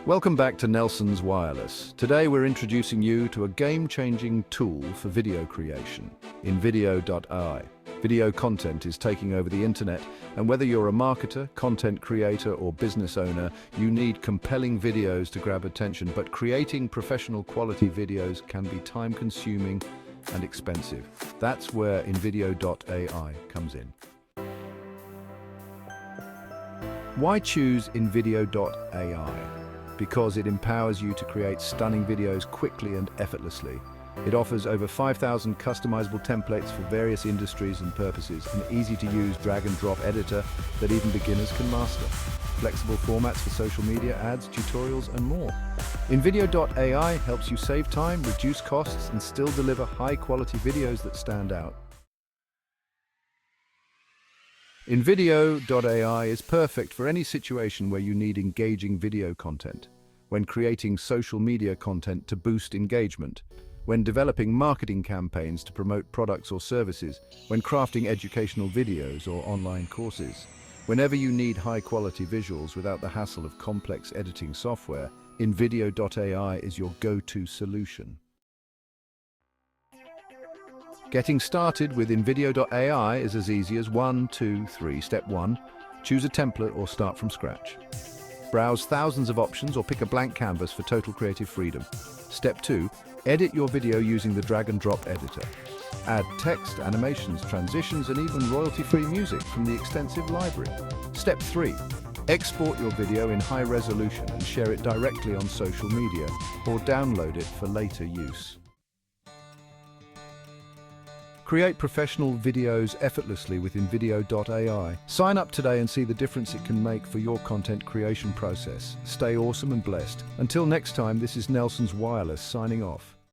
Welcome back to Nelson's Wireless. Today we're introducing you to a game-changing tool for video creation, InVideo.ai. Video content is taking over the internet, and whether you're a marketer, content creator, or business owner, you need compelling videos to grab attention. But creating professional quality videos can be time-consuming and expensive. That's where InVideo.ai comes in. Why choose InVideo.ai? Because it empowers you to create stunning videos quickly and effortlessly. It offers over 5,000 customizable templates for various industries and purposes, an easy-to-use drag-and-drop editor that even beginners can master, flexible formats for social media, ads, tutorials, and more. InVideo.ai helps you save time, reduce costs, and still deliver high-quality videos that stand out. InVideo.ai is perfect for any situation where you need engaging video content, when creating social media content to boost engagement, when developing marketing campaigns to promote products or services, when crafting educational videos or online courses. Whenever you need high-quality visuals without the hassle of complex editing software, InVideo.ai is your go-to solution. Getting started with InVideo.ai is as easy as 1, 2, 3. Step 1. Choose a template or start from scratch. Browse thousands of options or pick a blank canvas for total creative freedom. Step 2. Edit your video using the drag-and-drop editor. Add text, animations, transitions, and even royalty-free music from the extensive library. Step 3. Export your video in high resolution and share it directly on social media or download it for later use. Create professional videos effortlessly with InVideo.ai. Sign up today and see the difference it can make for your content creation process. Stay awesome and blessed. Until next time, this is Nelson's Wireless signing off.